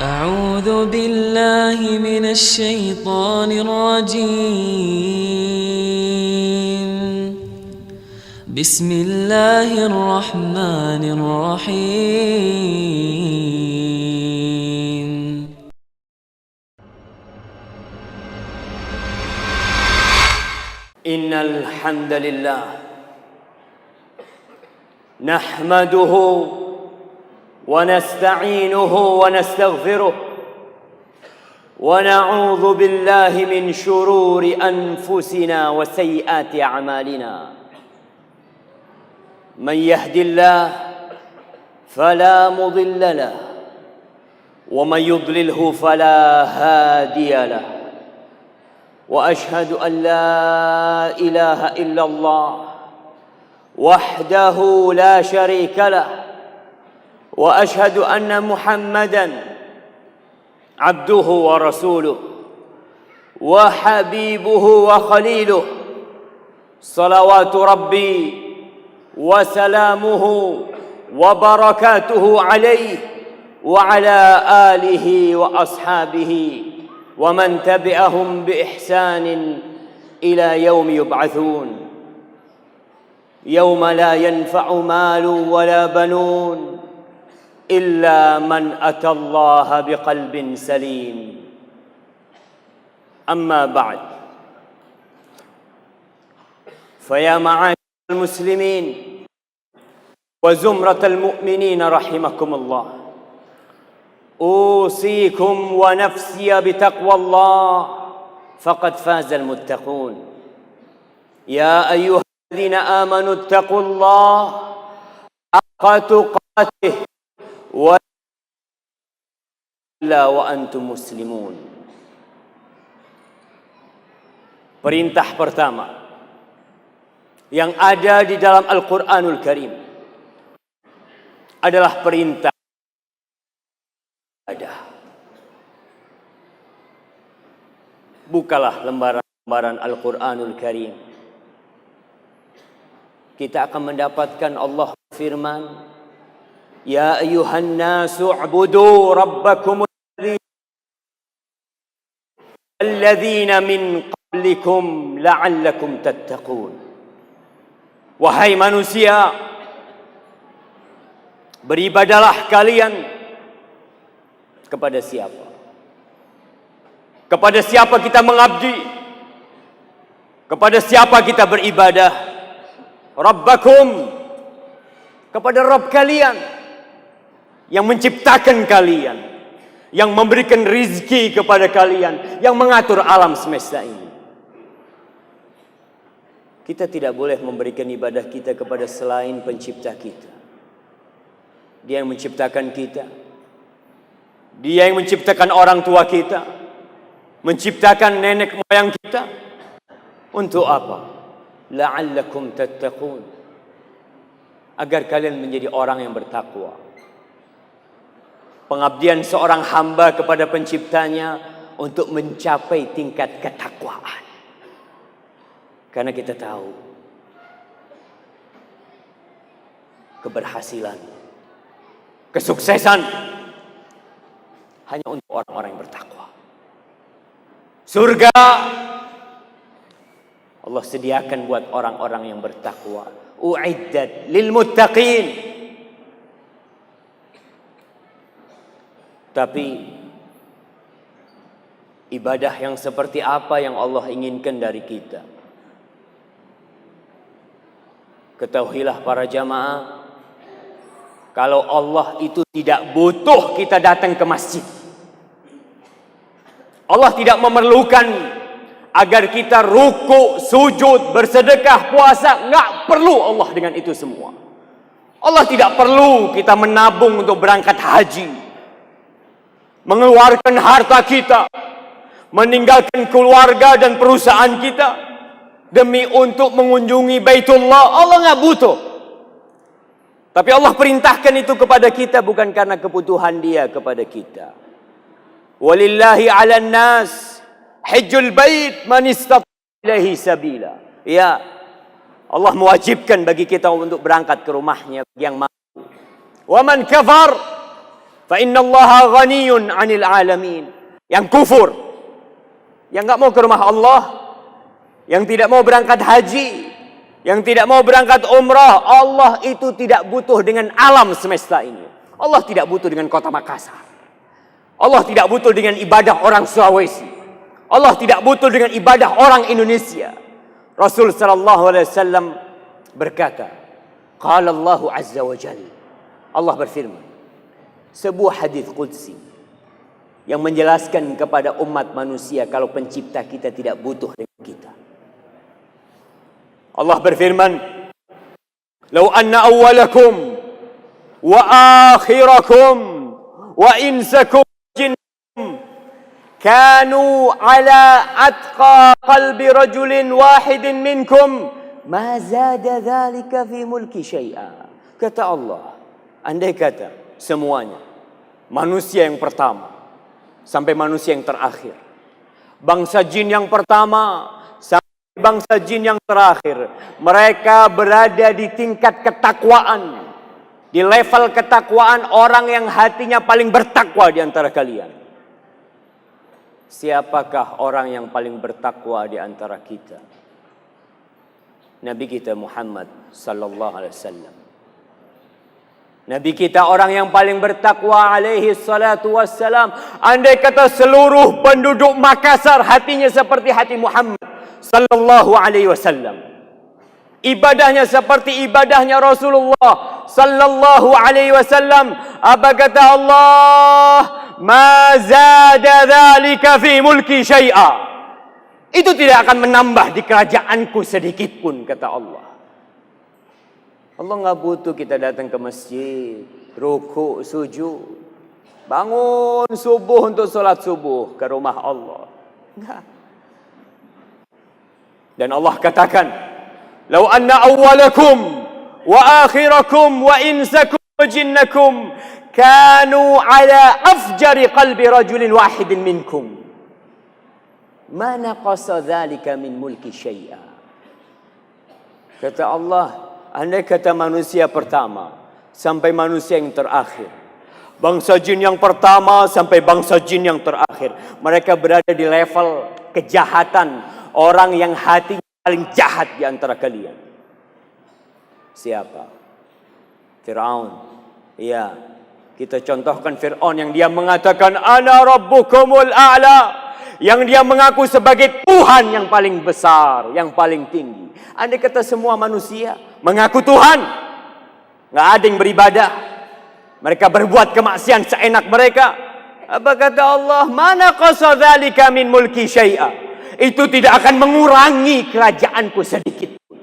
أعوذ بالله من الشيطان الرجيم. بسم الله الرحمن الرحيم. إن الحمد لله نحمده ونستعينه ونستغفره ونعوذ بالله من شرور أنفسنا وسيئات أعمالنا. من يهد الله فلا مضل له ومن يضلله فلا هادي له. وأشهد أن لا إله إلا الله وحده لا شريك له. وأشهد أن محمدًا عبده ورسوله وحبيبه وخليله، صلوات ربي وسلامه وبركاته عليه وعلى آله وأصحابه ومن تبعهم بإحسان إلى يوم يبعثون، يوم لا ينفع مال ولا بنون إلا من أتى الله بقلب سليم. أما بعد، فيا معاشر المسلمين وزمرة المؤمنين رحمكم الله، أوصيكم ونفسي بتقوى الله فقد فاز المتقون. يا أيها الذين آمنوا اتقوا الله حق تقاته ولا وأنتم مسلمون. Perintah pertama yang ada di dalam Al-Quranul Karim adalah perintah ibadah. Bukalah lembaran-lembaran Al-Quranul Karim. Kita akan mendapatkan Allah firman, Ya ayuhan nasu ubudu rabbakum alladhina min qablikum la'allakum tattaqun. Wahai manusia, beribadalah kalian kepada siapa? Kepada siapa kita mengabdi? Kepada siapa kita beribadah? Rabbakum, kepada Rabb kalian yang menciptakan kalian, yang memberikan rizki kepada kalian, yang mengatur alam semesta ini. Kita tidak boleh memberikan ibadah kita kepada selain pencipta kita. Dia yang menciptakan kita. Dia yang menciptakan orang tua kita, menciptakan nenek moyang kita. Untuk apa? La'allakum tattaqun, agar kalian menjadi orang yang bertakwa. Pengabdian seorang hamba kepada penciptanya untuk mencapai tingkat ketakwaan. Karena kita tahu keberhasilan, kesuksesan hanya untuk orang-orang yang bertakwa. Surga Allah sediakan buat orang-orang yang bertakwa. U'iddat lil muttaqin. Tapi ibadah yang seperti apa yang Allah inginkan dari kita? Ketahuilah para jamaah, kalau Allah itu tidak butuh kita datang ke masjid. Allah tidak memerlukan agar kita ruku, sujud, bersedekah, puasa. Enggak perlu Allah dengan itu semua. Allah tidak perlu kita menabung untuk berangkat haji, mengeluarkan harta kita, meninggalkan keluarga dan perusahaan kita demi untuk mengunjungi Baitullah. Allah nggak butuh. Tapi Allah perintahkan itu kepada kita bukan karena kebutuhan Dia kepada kita. Walillahi 'alan nas hajjul bait man istata' ilaihi sabila. Ya, Allah mewajibkan bagi kita untuk berangkat ke rumahnya bagi yang mampu. Wa man kafar Fa innallaha ghaniyun 'anil 'alamin. Yang kufur, yang enggak mau ke rumah Allah, yang tidak mau berangkat haji, yang tidak mau berangkat umrah, Allah itu tidak butuh dengan alam semesta ini. Allah tidak butuh dengan kota Makassar. Allah tidak butuh dengan ibadah orang Sulawesi. Allah tidak butuh dengan ibadah orang Indonesia. Rasul sallallahu alaihi wasallam berkata, qala Allah azza wa jalla, Allah berfirman, sebuah hadis qudsi yang menjelaskan kepada umat manusia kalau pencipta kita tidak butuh dengan kita. Allah berfirman, "Lau anna awwalakum wa akhirakum wa insakum jinnakum kanu ala atqa qalbi rajulin wahidin minkum ma zada dhalika fi mulki syai'a." Kata Allah, andai kata semuanya, manusia yang pertama sampai manusia yang terakhir, bangsa jin yang pertama sampai bangsa jin yang terakhir, mereka berada di tingkat ketakwaan, di level ketakwaan orang yang hatinya paling bertakwa di antara kalian. Siapakah orang yang paling bertakwa di antara kita? Nabi kita Muhammad sallallahu alaihi wasallam. Nabi kita orang yang paling bertakwa alaihi salatu wassalam. Andai kata seluruh penduduk Makassar hatinya seperti hati Muhammad sallallahu alaihi wasallam, ibadahnya seperti ibadahnya Rasulullah sallallahu alaihi wasallam, apa kata Allah? Ma zada dzalika fi mulki syai'a. Itu tidak akan menambah di kerajaanku sedikit pun, kata Allah. Allah enggak butuh kita datang ke masjid, rukuk, sujud, bangun subuh untuk solat subuh ke rumah Allah. Enggak. Dan Allah katakan, "Lau anna awwalakum wa akhirakum wa insakum wa jinnakum kanu ala afjari qalbi rajulin wahidin minkum ma naqasa dzalika min mulki syai'a." Kata Allah, andai kata manusia pertama sampai manusia yang terakhir, bangsa jin yang pertama sampai bangsa jin yang terakhir, mereka berada di level kejahatan orang yang hatinya paling jahat di antara kalian. Siapa? Firaun. Iya, kita contohkan Firaun yang dia mengatakan ana rabbukumul a'la, yang dia mengaku sebagai Tuhan yang paling besar, yang paling tinggi. Andai kata semua manusia mengaku Tuhan, nggak ada yang beribadah, mereka berbuat kemaksiatan seenak mereka, apa kata Allah? Mana qasa dzalika min mulki syai'a. Itu tidak akan mengurangi kerajaanku sedikit pun.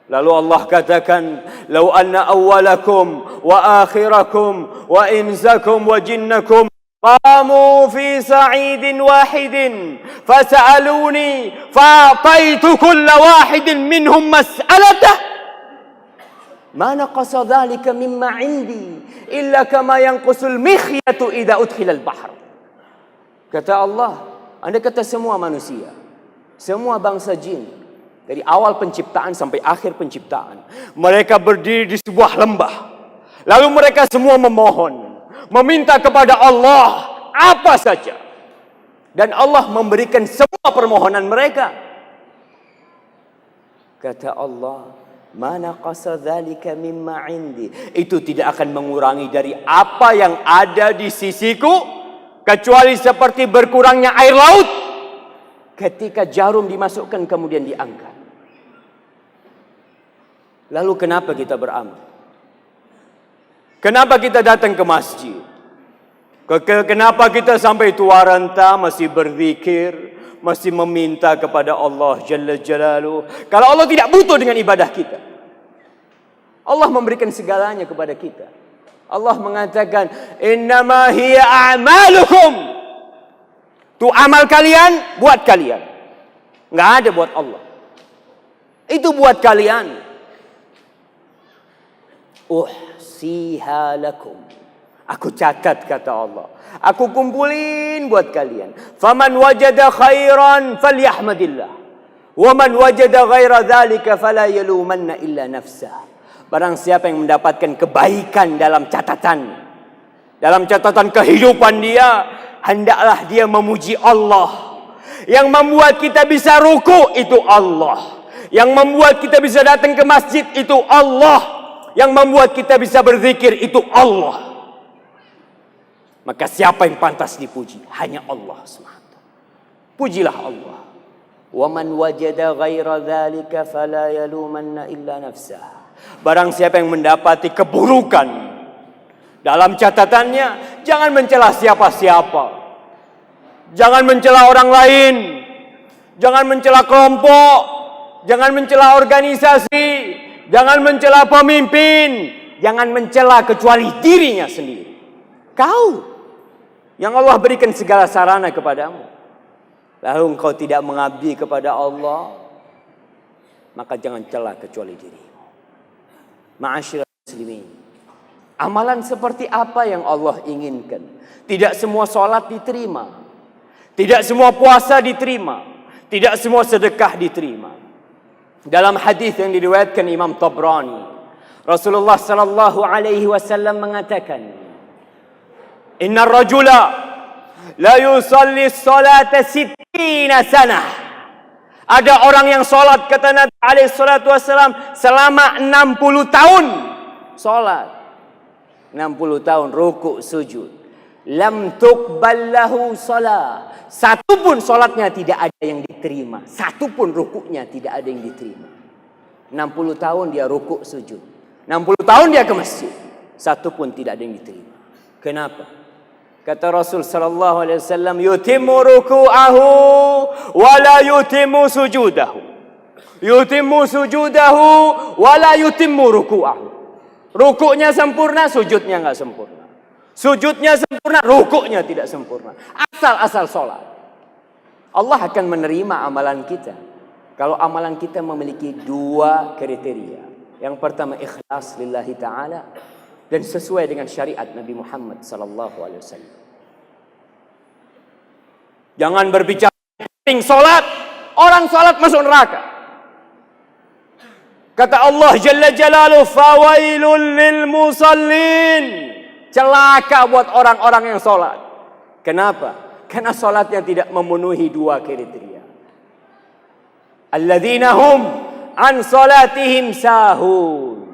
Lalu Allah katakan, "Lau anna awwalakum wa akhirakum wa insakum wa jinnakum qamu fi sa'idin wahidin fas'aluni fa'ataitu kulla wahidin minhum mas'alatah ma naqasa dhalika mimma 'indi illa kama yanqusul mikhyatu idza udkhila al-bahr." Kata Allah, andai kata semua manusia, semua bangsa jin, dari awal penciptaan sampai akhir penciptaan, mereka berdiri di sebuah lembah, lalu mereka semua memohon, meminta kepada Allah apa saja, dan Allah memberikan semua permohonan mereka. Kata Allah, mana qasa dzalika mimma 'indi. Itu tidak akan mengurangi dari apa yang ada di sisiku, kecuali seperti berkurangnya air laut ketika jarum dimasukkan kemudian diangkat. Lalu kenapa kita beramal? Kenapa kita datang ke masjid? Kenapa kita sampai tua renta masih berzikir, masih meminta kepada Allah Jalla Jalaluhu? Kalau Allah tidak butuh dengan ibadah kita, Allah memberikan segalanya kepada kita. Allah mengatakan, "Innama hiya a'malukum." Itu amal kalian, buat kalian. Enggak ada buat Allah. Itu buat kalian. Uhsiha lakum. Aku catat, kata Allah. Aku kumpulin buat kalian. Faman wajada khairan falyahmadillah. Wa man wajada ghaira dzalika fala yalumanna illa nafsah. Barang siapa yang mendapatkan kebaikan dalam catatan kehidupan dia, hendaklah dia memuji Allah. Yang membuat kita bisa ruku itu Allah. Yang membuat kita bisa datang ke masjid itu Allah. Yang membuat kita bisa berzikir itu Allah. Maka siapa yang pantas dipuji? Hanya Allah SWT. Pujilah Allah. Wa man wajada ghaira dzalika fala yalumanna illa nafsah. Barang siapa yang mendapati keburukan dalam catatannya, jangan mencela siapa-siapa. Jangan mencela orang lain. Jangan mencela kelompok. Jangan mencela organisasi. Jangan mencela pemimpin. Jangan mencela kecuali dirinya sendiri. Kau yang Allah berikan segala sarana kepadamu, lalu engkau tidak mengabdi kepada Allah, maka jangan cela kecuali dirimu. Ma'asyiral muslimin, amalan seperti apa yang Allah inginkan? Tidak semua salat diterima, tidak semua puasa diterima, tidak semua sedekah diterima. Dalam hadis yang diriwayatkan Imam Tabrani, Rasulullah sallallahu alaihi wasallam mengatakan, "Innar rajula la yusalli salata 60 sanah." Ada orang yang sholat, kata Nabi alaihi salatu wasallam, selama 60 tahun sholat. 60 tahun ruku' sujud. Lam tuqbal lahu salah. Satu pun sholatnya tidak ada yang diterima. Satu pun rukuknya tidak ada yang diterima. 60 tahun dia rukuk sujud. 60 tahun dia ke masjid. Satu pun tidak ada yang diterima. Kenapa? Kata Rasul sallallahu alaihi wasallam, yutimmu ruku'ahu wa la yutimmu sujudahu. Yutimmu sujudahu wa la yutimmu ruku'ahu. Rukuknya sempurna, sujudnya enggak sempurna. Sujudnya sempurna, rukuknya tidak sempurna. Asal-asal sholat. Allah akan menerima amalan kita kalau amalan kita memiliki dua kriteria. Yang pertama, ikhlas lillahi ta'ala, dan sesuai dengan syariat Nabi Muhammad sallallahu alaihi wasallam. Jangan berbicara penting salat, orang salat masuk neraka. Kata Allah Jalla Jalaluhu, "Fawailul lil musallin." Celaka buat orang-orang yang salat. Kenapa? Karena salatnya tidak memenuhi dua kriteria. Alladzina hum an salatihim sahun.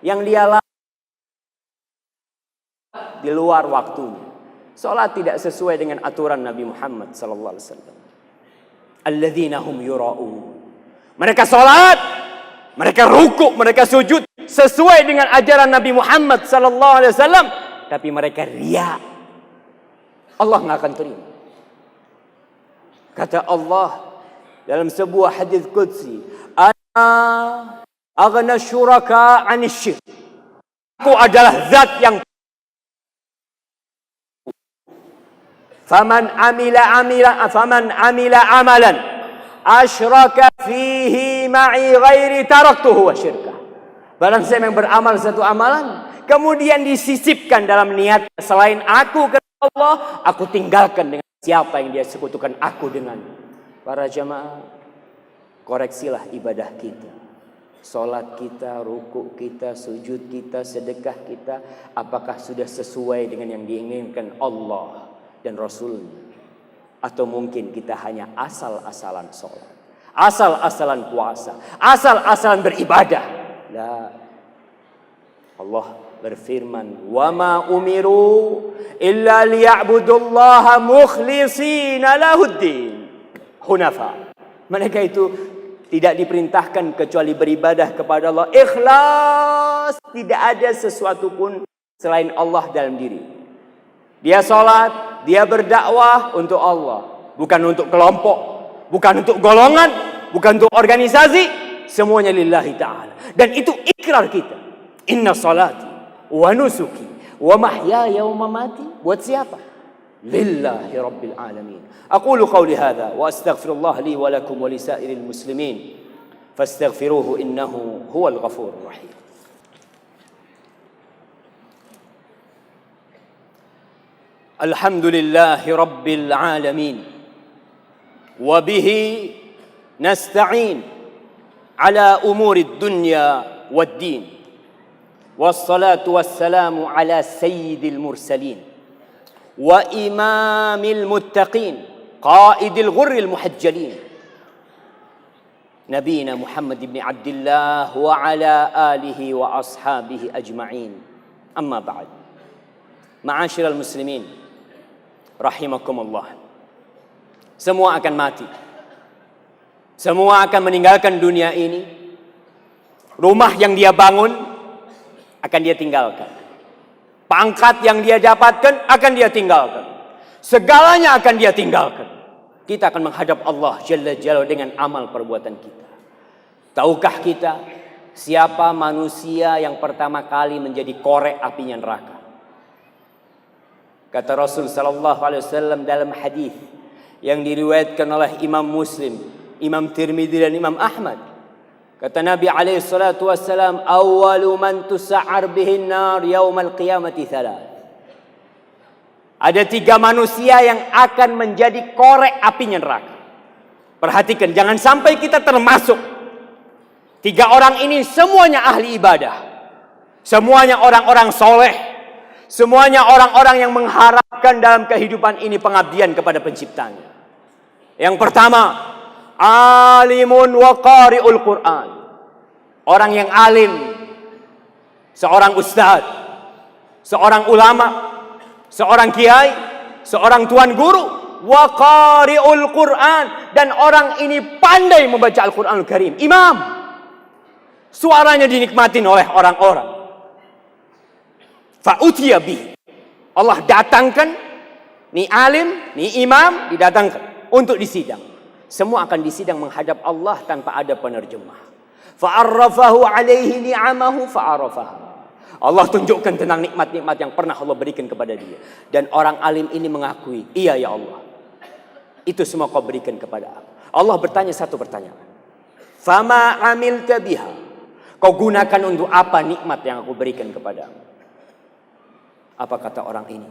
Yang dia di luar waktunya. Salat tidak sesuai dengan aturan Nabi Muhammad sallallahu alaihi wasallam. Alladzina hum yura'un. Mereka salat, mereka rukuk, mereka sujud sesuai dengan ajaran Nabi Muhammad sallallahu alaihi wasallam, tapi mereka riya. Allah enggak akan terima. Kata Allah dalam sebuah hadis qudsi, "Ana aghna syuraka 'anil syirk." Aku adalah zat yang faman amila amalan asyraka fihi ma'i ghairi taraktuhu wa syirkah. Barang siapa yang beramal satu amalan kemudian disisipkan dalam niat selain aku kata Allah, aku tinggalkan dengan siapa yang dia sekutukan aku dengan. Para jamaah, koreksilah ibadah kita. Salat kita, rukuk kita, sujud kita, sedekah kita, apakah sudah sesuai dengan yang diinginkan Allah dan Rasulnya? Atau mungkin kita hanya asal-asalan sholat, asal-asalan puasa, asal-asalan beribadah. La. Allah berfirman, "Wa ma umiru illa liya'budullaha mukhlishina lahuddin hunafa." Mereka itu tidak diperintahkan kecuali beribadah kepada Allah ikhlas, tidak ada sesuatu pun selain Allah dalam diri. Dia sholat, dia berdakwah untuk Allah, bukan untuk kelompok, bukan untuk golongan, bukan untuk organisasi, semuanya lillahi ta'ala. Dan itu ikrar kita. Inna salati wa nusuki wa mahyaya wa mamati. Buat siapa? Lillahi rabbil alamin. Aqulu qawli hadha wa astaghfirullah li wa lakum wa lisairil muslimin fastaghfiruhu innahu huwal ghafurur rahim. Alhamdulillahi rabbil alamin wa bihi nasta'in ala umurid dunya wad-din. Wassalatu wassalamu ala sayyidil mursalin wa imamil muttaqin qaidil ghurril muhajjalin Nabiyina Muhammad ibn Abdullah wa ala alihi wa ashabihi ajma'in. Amma ba'd. Ma'asyiral muslimin rahimakumullah. Semua akan mati. Semua akan meninggalkan dunia ini. Rumah yang dia bangun akan dia tinggalkan. Pangkat yang dia dapatkan akan dia tinggalkan. Segalanya akan dia tinggalkan. Kita akan menghadap Allah Jalla Jalla dengan amal perbuatan kita. Tahukah kita siapa manusia yang pertama kali menjadi korek apinya neraka? Kata Rasul sallallahu alaihi wasallam dalam hadis yang diriwayatkan oleh Imam Muslim, Imam Tirmidzi dan Imam Ahmad. Kata Nabi alaihi salatu wasallam, "Awwalu man tus'ar bihin nar yaumal qiyamati thalath." Ada 3 manusia yang akan menjadi korek apinya neraka. Perhatikan, jangan sampai kita termasuk. 3 orang ini semuanya ahli ibadah. Semuanya orang-orang soleh. Semuanya orang-orang yang mengharapkan dalam kehidupan ini pengabdian kepada penciptanya. Yang pertama, alimun wa qari'ul Qur'an. Orang yang alim. Seorang ustaz. Seorang ulama. Seorang kiai, seorang tuan guru, wa qari'ul Qur'an, dan orang ini pandai membaca Al-Qur'anul Karim. Imam. Suaranya dinikmatin oleh orang-orang. Fa utiya bih. Allah datangkan ni alim, ni imam didatangkan untuk disidang. Semua akan disidang menghadap Allah tanpa ada penerjemah. Fa arrafahu alaihi ni'amahu fa arafaha. Allah tunjukkan tentang nikmat-nikmat yang pernah Allah berikan kepada dia. Dan orang alim ini mengakui, iya ya Allah, itu semua kau berikan kepada aku. Allah bertanya satu pertanyaan. Fama amilta biha. Kau gunakan untuk apa nikmat yang aku berikan kepadamu? Apa kata orang ini?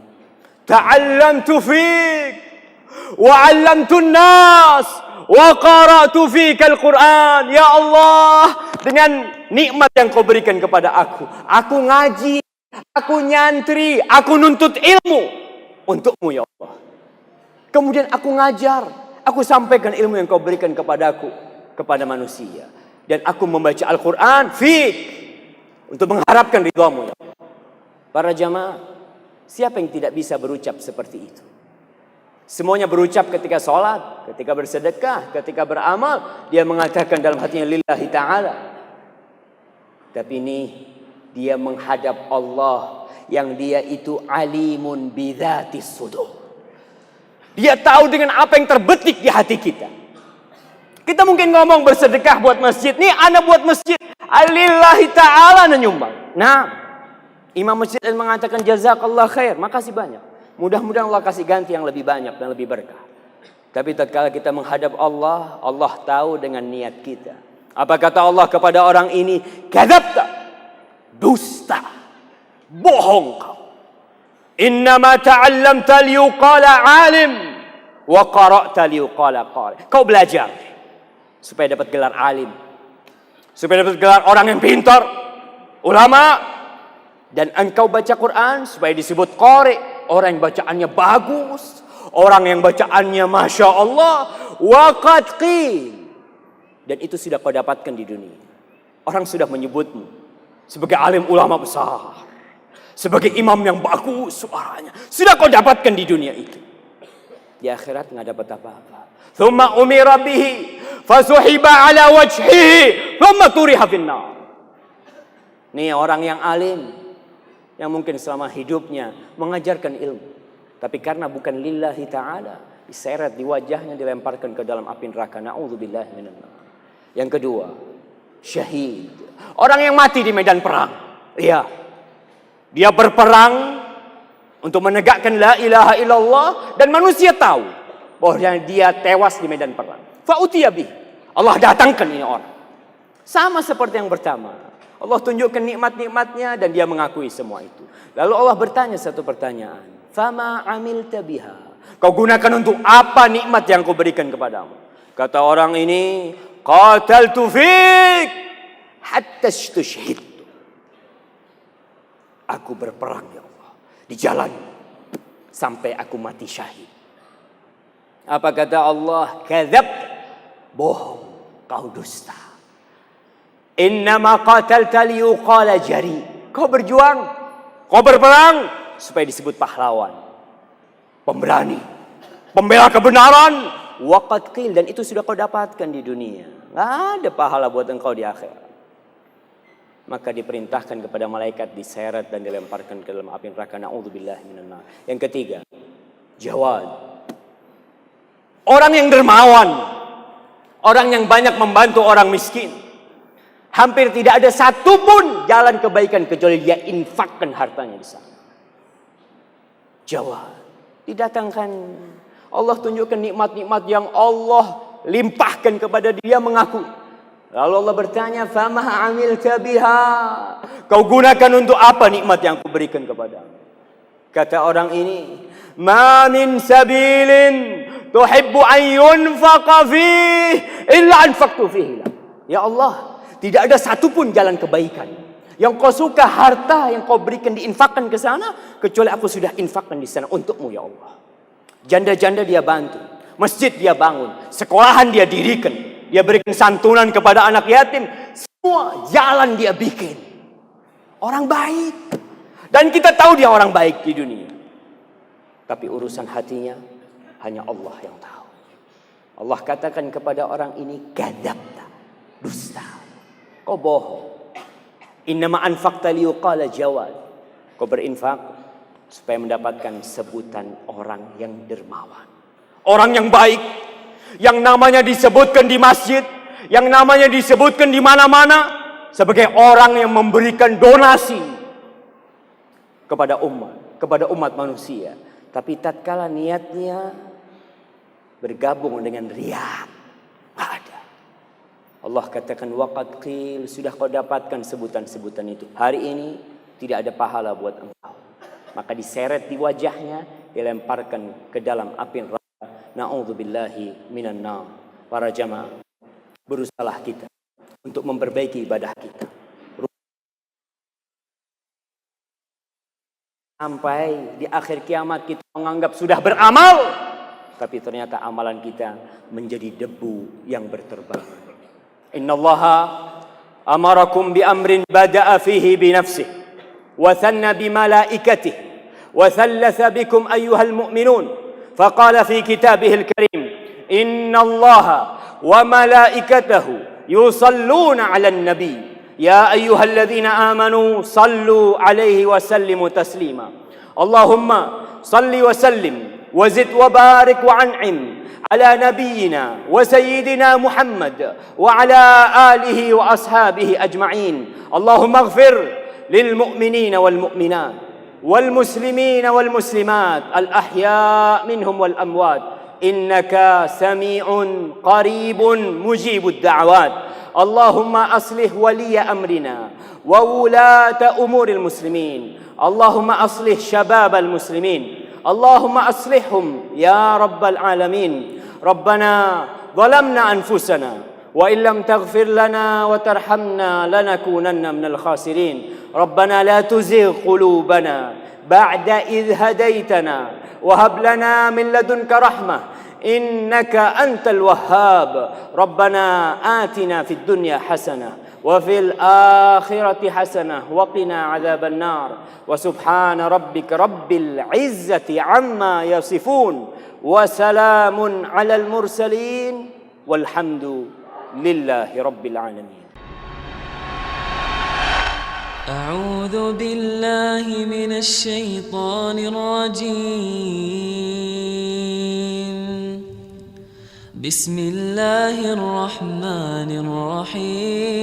Ta'allamtu fik wa 'allamtu nas wa qara'tu fika al-Qur'an. Ya Allah, dengan nikmat yang kau berikan kepada aku ngaji, aku nyantri, aku nuntut ilmu untukmu ya Allah. Kemudian aku ngajar, aku sampaikan ilmu yang kau berikan kepadaku kepada manusia, dan aku membaca Al-Quran fik untuk mengharapkan ridhamu ya Allah. Para jamaah, siapa yang tidak bisa berucap seperti itu? Semuanya berucap ketika sholat, ketika bersedekah, ketika beramal, dia mengatakan dalam hatinya lillahi ta'ala. Tapi ini dia menghadap Allah yang dia itu alimun bidzatis sudur. Dia tahu dengan apa yang terbetik di hati kita. Kita mungkin ngomong bersedekah buat masjid. Nih anak buat masjid. Lillahi ta'ala nyumbang. Nah, imam masjid mengatakan jazakallah khair. Makasih banyak. Mudah-mudahan Allah kasih ganti yang lebih banyak dan lebih berkah. Tapi tatkala kita menghadap Allah, Allah tahu dengan niat kita. Apa kata Allah kepada orang ini? Kadzabta, dusta, bohong kau. Innama ta'allamta liyuqala alim wa qara'ta liyuqala qari. Kau belajar supaya dapat gelar alim, supaya dapat gelar orang yang pintar, ulama, dan engkau baca Quran supaya disebut qari, orang yang bacaannya bagus, orang yang bacaannya masya Allah, wa qad qil. Dan itu sudah kau dapatkan di dunia. Orang sudah menyebutmu sebagai alim ulama besar, sebagai imam yang bagus suaranya. Sudah kau dapatkan di dunia itu. Di akhirat nggak dapat apa-apa. Thumma umira bihi fasuhiba ala wajhihi thumma turiha finnar. Nih orang yang alim, yang mungkin selama hidupnya mengajarkan ilmu, tapi karena bukan lillahi ta'ala, diseret di wajahnya, dilemparkan ke dalam api neraka. Na'udzubillahi minan nar. Yang kedua, syahid. Orang yang mati di medan perang. Iya. Dia berperang untuk menegakkan la ilaha illallah, dan manusia tahu bahwa dia tewas di medan perang. Fa'utiya bih. Allah datangkan ini orang. Sama seperti yang pertama. Allah tunjukkan nikmat-nikmatnya dan dia mengakui semua itu. Lalu Allah bertanya satu pertanyaan. Fama amilta biha. Kau gunakan untuk apa nikmat yang kau berikan kepadamu? Kata orang ini, qataltu fik. hatta istushhidtu. Aku berperang ya Allah di jalan sampai aku mati syahid. Apa kata Allah? Kadzab, bohong, kau dusta. Innama qatalta liyuqala jari. Kau berjuang, kau berperang supaya disebut pahlawan, pemberani, pembela kebenaran. Waqad qil, dan itu sudah kau dapatkan di dunia. Enggak ada pahala buat engkau di akhirat. Maka diperintahkan kepada malaikat diseret dan dilemparkan ke dalam api neraka. Na'udzubillahi minan nar. Yang ketiga, Jawad. Orang yang dermawan, orang yang banyak membantu orang miskin. Hampir tidak ada satupun jalan kebaikan kecuali dia infakkan hartanya di sana. Jawad. Didatangkan, Allah tunjukkan nikmat-nikmat yang Allah limpahkan kepada dia, mengaku. Lalu Allah bertanya, "Fama amilta biha?" Kau gunakan untuk apa nikmat yang aku berikan kepadamu? Kata orang ini, "Ma min sabilin tuhibbu an yunfaqa fihi illa anfaqtu fihi." Ya Allah, tidak ada satupun jalan kebaikan yang kau suka harta yang kau berikan diinfakkan ke sana kecuali aku sudah infakkan di sana untukmu ya Allah. Janda-janda dia bantu, masjid dia bangun, sekolahan dia dirikan, dia berikan santunan kepada anak yatim, semua jalan dia bikin. Orang baik. Dan kita tahu dia orang baik di dunia. Tapi urusan hatinya hanya Allah yang tahu. Allah katakan kepada orang ini, kadzabta, dusta. Kau bohong. Innama anfaqta liyuqala jawad. Kau berinfak supaya mendapatkan sebutan orang yang dermawan. Orang yang baik, yang namanya disebutkan di masjid, yang namanya disebutkan di mana-mana sebagai orang yang memberikan donasi kepada umat manusia. Tapi tatkala niatnya bergabung dengan riya, enggak ada. Allah katakan waqad qil, sudah kau dapatkan sebutan-sebutan itu. Hari ini tidak ada pahala buat engkau. Maka diseret di wajahnya, dilemparkan ke dalam api neraka. Na'udzubillahi minan nar. Para jamaah, berusahalah kita untuk memperbaiki ibadah kita. Sampai di akhir kiamat kita menganggap sudah beramal, tapi ternyata amalan kita menjadi debu yang berterbangan. Innallaha amarakum bi amrin bada'a fihi bi nafsihi وثنى بملائكته وثلث بكم أيها المؤمنون فقال في كتابه الكريم إن الله وملائكته يصلون على النبي يا أيها الذين آمنوا صلوا عليه وسلموا تسليما اللهم صل وسلم وزد وبارك وأنعم على نبينا وسيدنا محمد وعلى آله وأصحابه أجمعين اللهم اغفر للمؤمنين والمؤمنات والمسلمين والمسلمات الأحياء منهم والأموات إنك سميع قريب مجيب الدعوات اللهم أصلح ولي أمرنا وولاة أمور المسلمين اللهم أصلح شباب المسلمين اللهم أصلحهم يا رب العالمين ربنا ظلمنا أنفسنا وإن لم تغفر لنا وترحمنا لنكونن من الخاسرين ربنا لا تزغ قلوبنا بعد إذ هديتنا وهب لنا من لدنك رحمة إنك أنت الوهاب ربنا آتنا في الدنيا حسنة وفي الآخرة حسنة وقنا عذاب النار وسبحان ربك رب العزة عما يصفون وسلام على المرسلين والحمد لله رب العالمين. أعوذ بالله من الشيطان الرجيم بسم الله الرحمن الرحيم